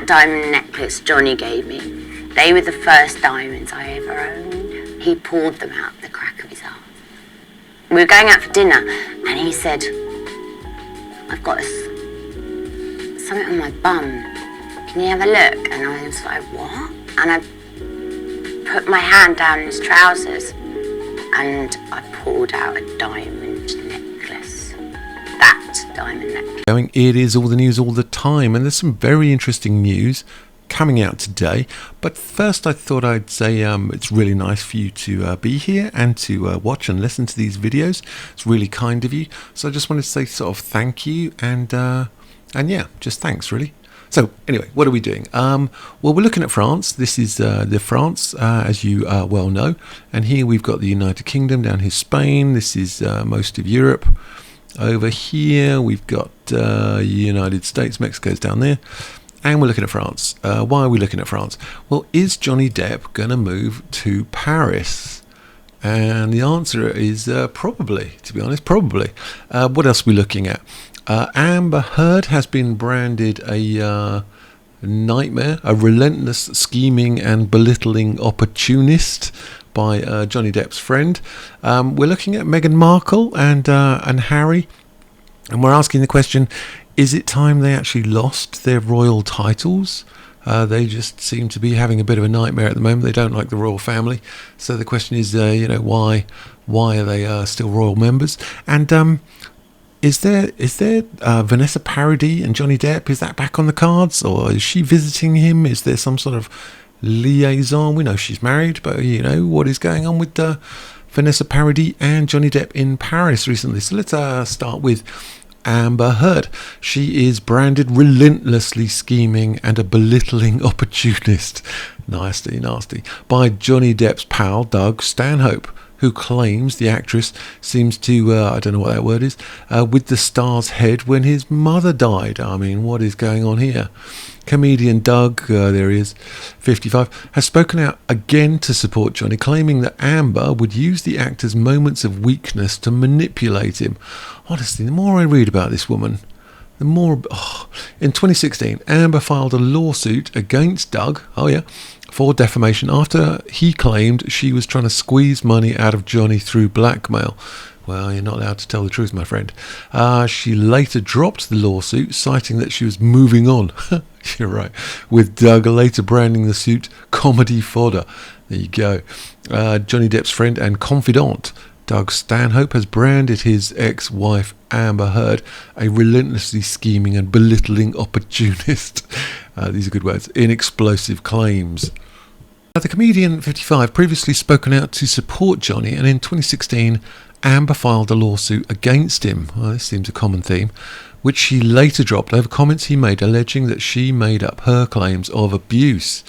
diamond necklace Johnny gave me. They were the first diamonds I ever owned. He pulled them out the crack of his arm. We were going out for dinner, and he said, I've got something on my bum. Can you have a look? And I was like, what? And I put my hand down his trousers, and I pulled out a diamond necklace. That diamond necklace. It is all the news all the time, and there's some very interesting news coming out today. But first, I thought I'd say it's really nice for you to be here and to watch and listen to these videos. It's really kind of you. So I just wanted to say sort of thank you, and yeah, just thanks really. So anyway, what are we doing? Well, we're looking at France. This is the France, as you well know. And here we've got the United Kingdom, down here Spain. This is most of Europe. Over here we've got United States, Mexico's down there. And we're looking at France. Why are we looking at France? Well, is Johnny Depp going to move to Paris? And the answer is probably, to be honest, probably. What else are we looking at? Amber Heard has been branded a nightmare, a relentless, scheming and belittling opportunist by Johnny Depp's friend. We're looking at Meghan Markle and Harry, and we're asking the question, is it time they actually lost their royal titles? They just seem to be having a bit of a nightmare at the moment. They don't like the royal family. So the question is, why are they still royal members? And is there Vanessa Paradis and Johnny Depp? Is that back on the cards, or is she visiting him? Is there some sort of liaison? We know she's married, but what is going on with Vanessa Paradis and Johnny Depp in Paris recently? So let's start with Amber Heard. She is branded relentlessly scheming and a belittling opportunist, nasty, by Johnny Depp's pal Doug Stanhope, who claims the actress seems to, I don't know what that word is, with the star's head when his mother died. I mean, what is going on here? Comedian Doug, there he is, 55, has spoken out again to support Johnny, claiming that Amber would use the actor's moments of weakness to manipulate him. Honestly, the more I read about this woman, the more... In 2016, Amber filed a lawsuit against Doug, for defamation after he claimed she was trying to squeeze money out of Johnny through blackmail. Well, you're not allowed to tell the truth, my friend. She later dropped the lawsuit, citing that she was moving on. You're right. With Doug later branding the suit comedy fodder. There you go. Johnny Depp's friend and confidant, Doug Stanhope, has branded his ex-wife Amber Heard a relentlessly scheming and belittling opportunist. These are good words. In explosive claims. The comedian 55 previously spoken out to support Johnny, and in 2016 Amber filed a lawsuit against him. Well, this seems a common theme, which she later dropped over comments he made alleging that she made up her claims of abuse.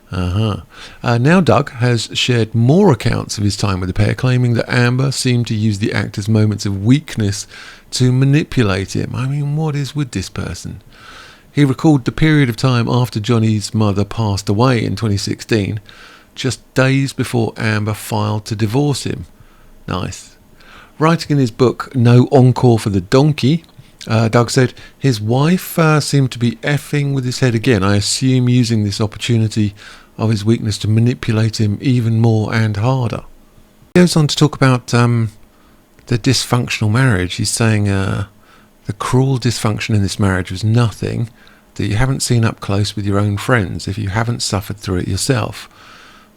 Now Doug has shared more accounts of his time with the pair, claiming that Amber seemed to use the actor's moments of weakness to manipulate him. I mean, what is with this person? He recalled the period of time after Johnny's mother passed away in 2016, just days before Amber filed to divorce him. Nice. Writing in his book No Encore for the Donkey, Doug said his wife seemed to be effing with his head again, I assume using this opportunity of his weakness to manipulate him even more and harder. He goes on to talk about the dysfunctional marriage. He's saying the cruel dysfunction in this marriage was nothing that you haven't seen up close with your own friends if you haven't suffered through it yourself.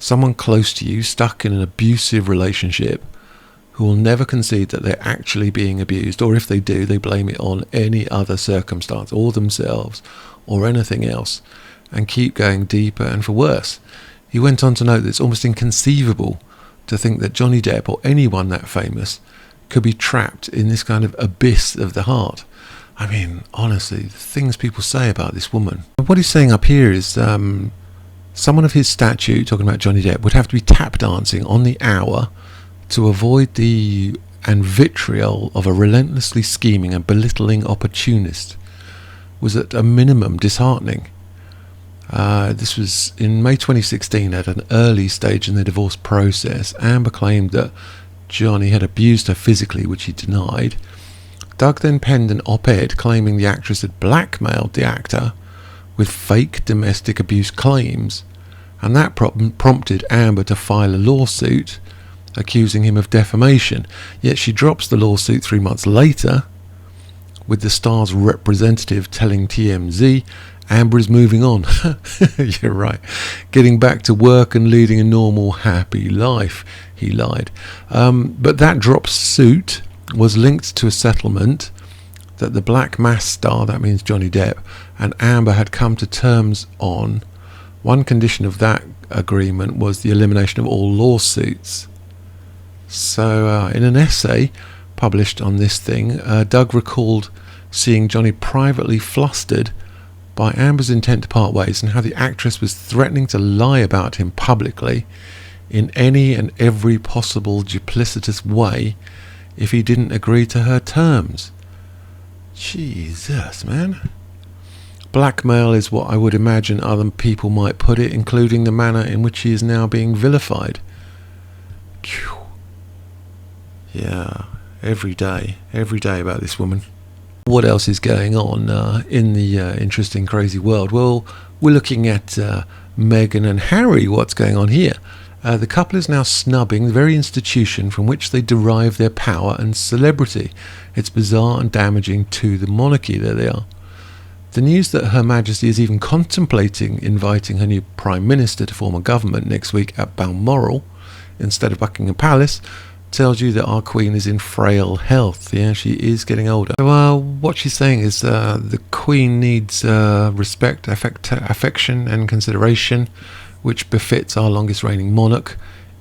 Someone close to you stuck in an abusive relationship who will never concede that they're actually being abused, or if they do, they blame it on any other circumstance or themselves or anything else, and keep going deeper and for worse. He went on to note that it's almost inconceivable to think that Johnny Depp or anyone that famous could be trapped in this kind of abyss of the heart. I mean, honestly, the things people say about this woman. What he's saying up here is someone of his stature, talking about Johnny Depp, would have to be tap dancing on the hour to avoid the vitriol of a relentlessly scheming and belittling opportunist. Was at a minimum disheartening. This was in May 2016, at an early stage in the divorce process. Amber claimed that Johnny had abused her physically, which he denied. Doug then penned an op-ed claiming the actress had blackmailed the actor with fake domestic abuse claims, and that prompted Amber to file a lawsuit accusing him of defamation. Yet she drops the lawsuit 3 months later, with the star's representative telling TMZ Amber is moving on. You're right. Getting back to work and leading a normal, happy life. He lied. But that dropped suit was linked to a settlement that the Black Mass star, that means Johnny Depp, and Amber had come to terms on. One condition of that agreement was the elimination of all lawsuits. So in an essay published on this thing, Doug recalled seeing Johnny privately flustered by Amber's intent to part ways, and how the actress was threatening to lie about him publicly in any and every possible duplicitous way if he didn't agree to her terms. Jesus, man. Blackmail is what I would imagine other people might put it, including the manner in which he is now being vilified. Yeah, every day about this woman. What else is going on in the interesting, crazy world? Well, we're looking at Meghan and Harry. What's going on here? The couple is now snubbing the very institution from which they derive their power and celebrity. It's bizarre and damaging to the monarchy. There they are. The news that Her Majesty is even contemplating inviting her new Prime Minister to form a government next week at Balmoral instead of Buckingham Palace tells you that our Queen is in frail health. Yeah, she is getting older. So what she's saying is the Queen needs respect, affection and consideration, which befits our longest reigning monarch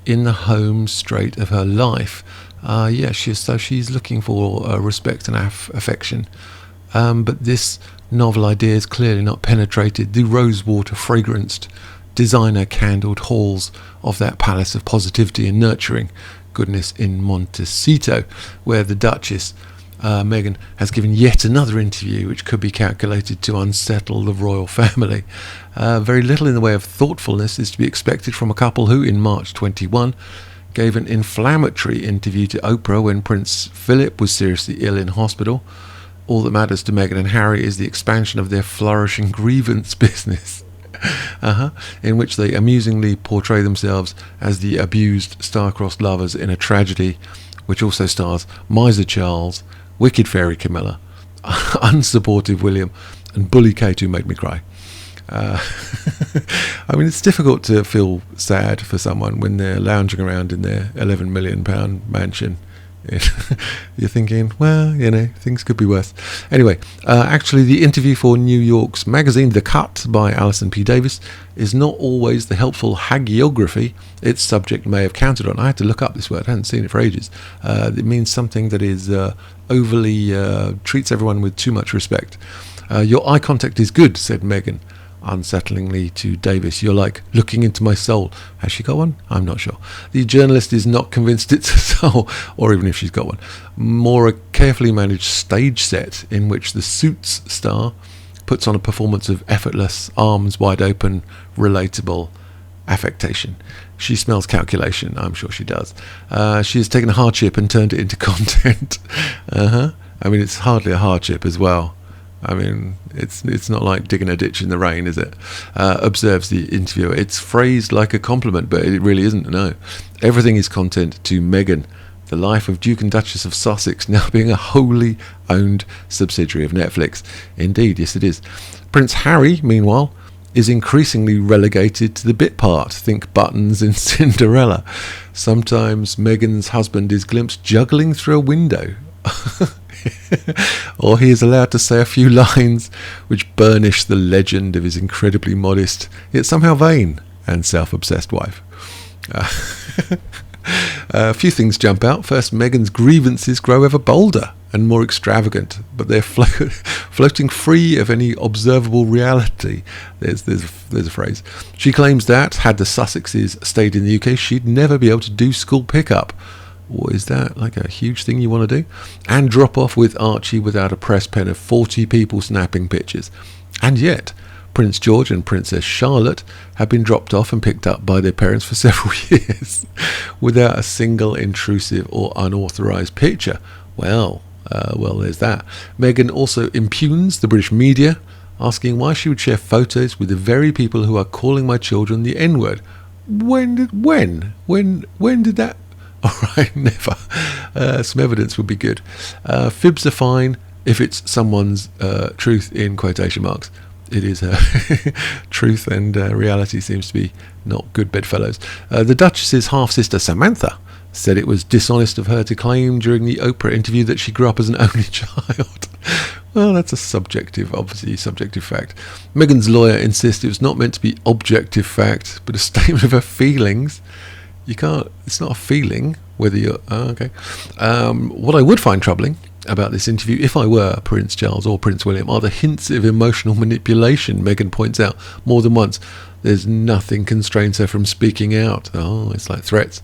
in the home straight of her life. She's looking for respect and affection. But this novel idea is clearly not penetrated the rosewater fragranced, designer candled halls of that palace of positivity and nurturing goodness in Montecito, where the Duchess Meghan has given yet another interview which could be calculated to unsettle the royal family. Very little in the way of thoughtfulness is to be expected from a couple who, in March 21, gave an inflammatory interview to Oprah when Prince Philip was seriously ill in hospital. All that matters to Meghan and Harry is the expansion of their flourishing grievance business. In which they amusingly portray themselves as the abused star-crossed lovers in a tragedy which also stars miser Charles, wicked fairy Camilla, unsupportive William, and bully Kate, who made me cry. I mean, it's difficult to feel sad for someone when they're lounging around in their £11 million mansion. You're thinking, well, things could be worse. Anyway, actually the interview for New York's magazine The Cut by Alison P. Davis is not always the helpful hagiography its subject may have counted on. I had to look up this word, I hadn't seen it for ages. It means something that is overly treats everyone with too much respect. Your eye contact is good, said Meghan unsettlingly to Davis. You're like looking into my soul. Has she got one? I'm not sure. The journalist is not convinced it's a soul, or even if she's got one. More a carefully managed stage set in which the Suits star puts on a performance of effortless, arms wide open, relatable affectation. She smells calculation. I'm sure she does. She has taken a hardship and turned it into content. I mean, it's hardly a hardship as well. I mean, it's not like digging a ditch in the rain, is it? Observes the interviewer. It's phrased like a compliment, but it really isn't, no. Everything is content to Meghan, the life of Duke and Duchess of Sussex now being a wholly owned subsidiary of Netflix. Indeed, yes it is. Prince Harry, meanwhile, is increasingly relegated to the bit part. Think Buttons in Cinderella. Sometimes Meghan's husband is glimpsed juggling through a window. Or he is allowed to say a few lines which burnish the legend of his incredibly modest, yet somehow vain and self-obsessed wife. A few things jump out. First, Meghan's grievances grow ever bolder and more extravagant, but they're floating free of any observable reality. There's a phrase. She claims that, had the Sussexes stayed in the UK, she'd never be able to do school pickup. Or is that like a huge thing you want to do? And drop off with Archie without a press pen of 40 people snapping pictures. And yet, Prince George and Princess Charlotte have been dropped off and picked up by their parents for several years without a single intrusive or unauthorised picture. Well, there's that. Meghan also impugns the British media asking why she would share photos with the very people who are calling my children the N-word. When did that? All right, never. Some evidence would be good. Fibs are fine if it's someone's truth in quotation marks. It is truth, and reality seems to be not good bedfellows. The Duchess's half-sister Samantha said it was dishonest of her to claim during the Oprah interview that she grew up as an only child. Well, that's obviously subjective fact. Meghan's lawyer insists it was not meant to be objective fact, but a statement of her feelings. It's not a feeling, whether you're, okay. What I would find troubling about this interview, if I were Prince Charles or Prince William, are the hints of emotional manipulation Meghan points out more than once. There's nothing constrains her from speaking out. Oh, it's like threats.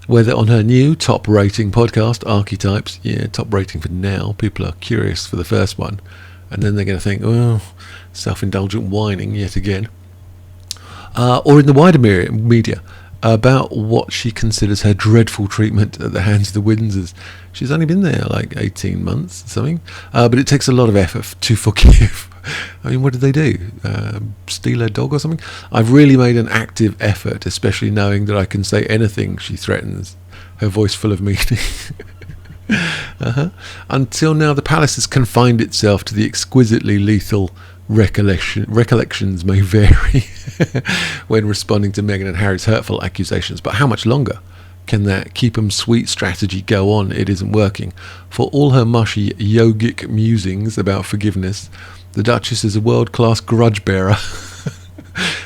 Whether on her new top-rating podcast, Archetypes, top rating for now, people are curious for the first one, and then they're going to think, oh, self-indulgent whining yet again. Or in the wider media, about what she considers her dreadful treatment at the hands of the Windsors. She's only been there like 18 months or something, but it takes a lot of effort to forgive. I mean, what did they do? Steal her dog or something? I've really made an active effort, especially knowing that I can say anything she threatens, her voice full of meaning. Until now, the palace has confined itself to the exquisitely lethal recollections may vary when responding to Meghan and Harry's hurtful accusations, but how much longer can that keep 'em sweet strategy go on? It isn't working. For all her mushy yogic musings about forgiveness, the Duchess is a world-class grudge bearer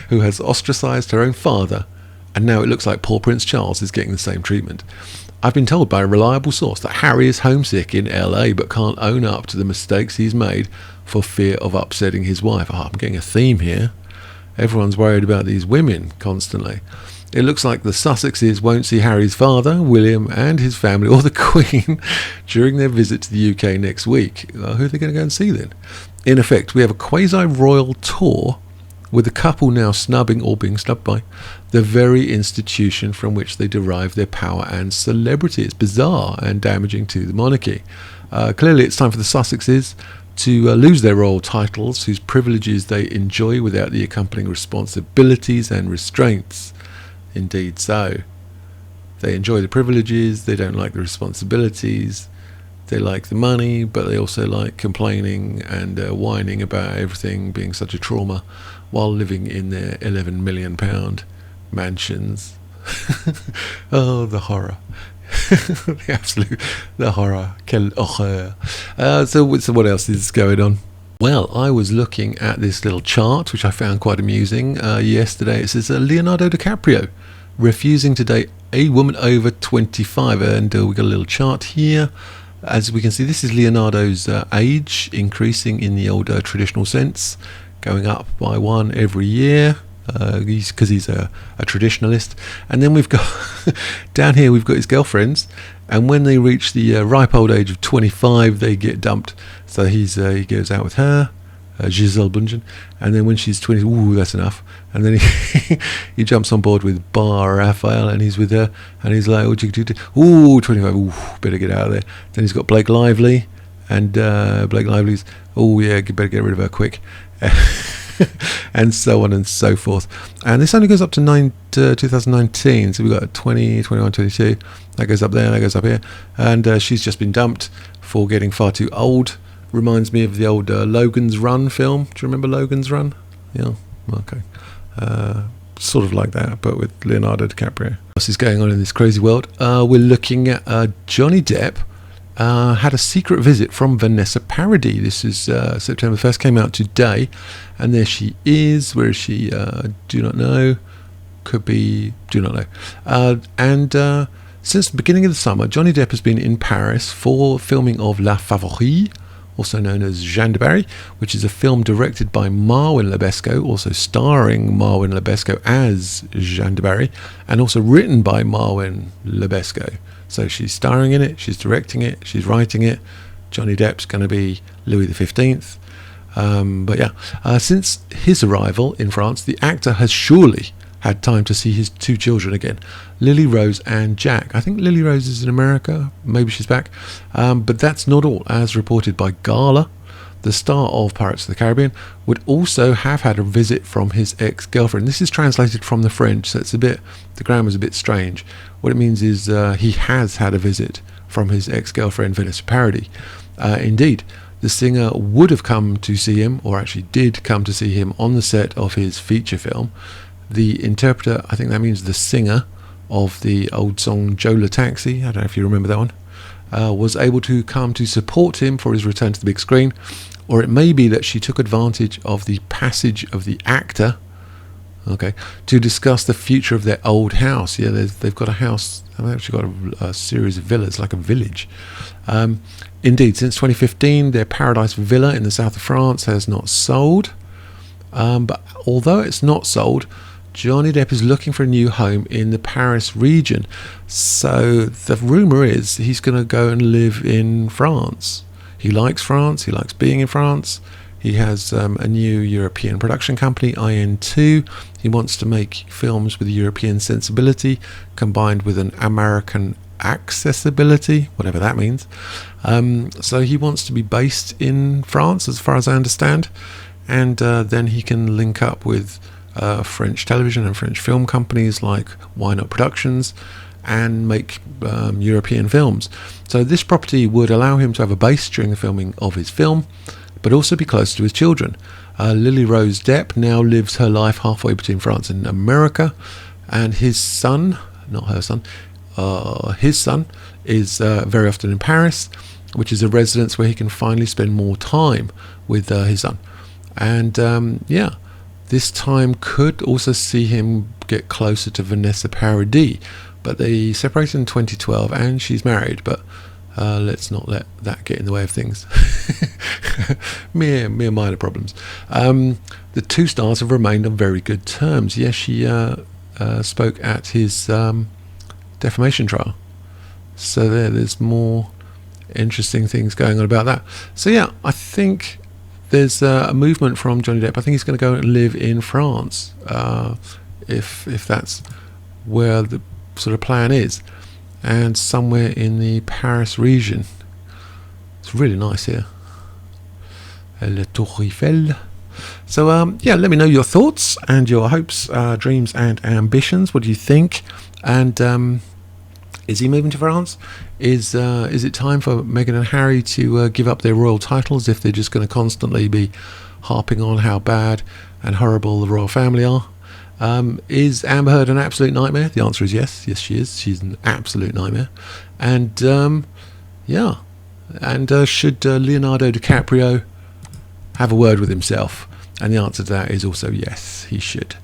who has ostracised her own father, and now it looks like poor Prince Charles is getting the same treatment. I've been told by a reliable source that Harry is homesick in LA but can't own up to the mistakes he's made for fear of upsetting his wife. I'm getting a theme here. Everyone's worried about these women constantly. It looks like the Sussexes won't see Harry's father, William, and his family, or the Queen, during their visit to the UK next week. Who are they going to go and see then? In effect, we have a quasi-royal tour with the couple now snubbing or being snubbed by the very institution from which they derive their power and celebrity. It's bizarre and damaging to the monarchy. Clearly, it's time for the Sussexes to lose their royal titles, whose privileges they enjoy without the accompanying responsibilities and restraints. Indeed so. They enjoy the privileges, they don't like the responsibilities, they like the money, but they also like complaining and whining about everything being such a trauma while living in their £11 million mansions. Oh, the horror. the horror. Quelle horreur. So what else is going on? Well, I was looking at this little chart, which I found quite amusing yesterday. It says Leonardo DiCaprio refusing to date a woman over 25. And we got a little chart here. As we can see, this is Leonardo's age increasing in the old traditional sense, going up by one every year. Because he's a traditionalist. And then we've got down here we've got his girlfriends, and when they reach the ripe old age of 25 they get dumped. So he goes out with her, Giselle Bundchen, and then when she's 20, ooh, that's enough, and then he jumps on board with Bar Raphael, and he's with her, and he's like, ooh, 25, ooh, better get out of there. Then he's got Blake Lively, and Blake Lively's, oh yeah, better get rid of her quick. And so on and so forth. And this only goes up to 2019, so we've got 20, 21, 22, that goes up there, that goes up here, and she's just been dumped for getting far too old. Reminds me of the old Logan's Run film. Do you remember Logan's Run? Yeah, okay. Sort of like that, but with Leonardo DiCaprio. What else is going on in this crazy world? We're looking at Johnny Depp had a secret visit from Vanessa Paradis. This is September 1st, came out today, and there she is. Where is she? Do not know. Could be, do not know. And since the beginning of the summer, Johnny Depp has been in Paris for filming of La Favorite, also known as Jeanne de Barry, which is a film directed by Marwan Lebesco, also starring Marwan Lebesco as Jeanne de Barry, and also written by Marwan Lebesco. So she's starring in it, she's directing it, she's writing it. Johnny Depp's going to be Louis XV. But yeah, since his arrival in France, the actor has surely had time to see his two children again, Lily Rose and Jack. I think Lily Rose is in America, maybe she's back. But that's not all. As reported by Gala, the star of Pirates of the Caribbean, would also have had a visit from his ex-girlfriend. This is translated from the French, so the grammar's a bit strange. What it means is he has had a visit from his ex-girlfriend, Vanessa. Indeed, the singer would have come to see him, or actually did come to see him on the set of his feature film. The interpreter, I think that means the singer of the old song Joe La Taxi, I don't know if you remember that one, was able to come to support him for his return to the big screen. Or it may be that she took advantage of the passage of the actor, to discuss the future of their old house. Yeah, they've got a house, they've actually got a series of villas, like a village. Indeed, since 2015, their paradise villa in the south of France has not sold. But although it's not sold, Johnny Depp is looking for a new home in the Paris region. So the rumour is he's going to go and live in France. He likes France, he likes being in France. He has a new European production company, IN2. He wants to make films with a European sensibility combined with an American accessibility, whatever that means. So he wants to be based in France, as far as I understand. And then he can link up with French television and French film companies like Why Not Productions and make European films. So this property would allow him to have a base during the filming of his film, but also be close to his children. Lily Rose Depp now lives her life halfway between France and America, and his son, not her son, his son is very often in Paris, which is a residence where he can finally spend more time with his son. And this time could also see him get closer to Vanessa Paradis, but they separated in 2012 and she's married, but let's not let that get in the way of things. mere minor problems. The two stars have remained on very good terms. Yes, she spoke at his defamation trial, so there's more interesting things going on about that. So yeah, I think there's a movement from Johnny Depp. I think he's going to go and live in France, if that's where the sort of plan is, and somewhere in the Paris region. It's really nice here. Le Tour Eiffel. So let me know your thoughts and your hopes, dreams and ambitions. What do you think? And is he moving to France? Is it time for Meghan and Harry to give up their royal titles if they're just going to constantly be harping on how bad and horrible the royal family are? Is Amber Heard an absolute nightmare? The answer is yes. Yes, she is. She's an absolute nightmare. And should Leonardo DiCaprio have a word with himself? And the answer to that is also yes, he should.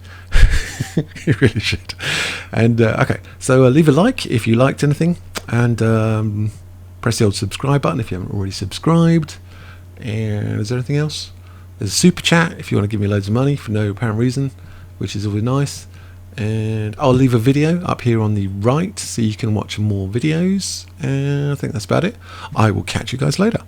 He really should. And so leave a like if you liked anything, and press the old subscribe button if you haven't already subscribed. And is there anything else? There's a super chat if you want to give me loads of money for no apparent reason, which is always nice. And I'll leave a video up here on the right so you can watch more videos. And I think that's about it. I will catch you guys later.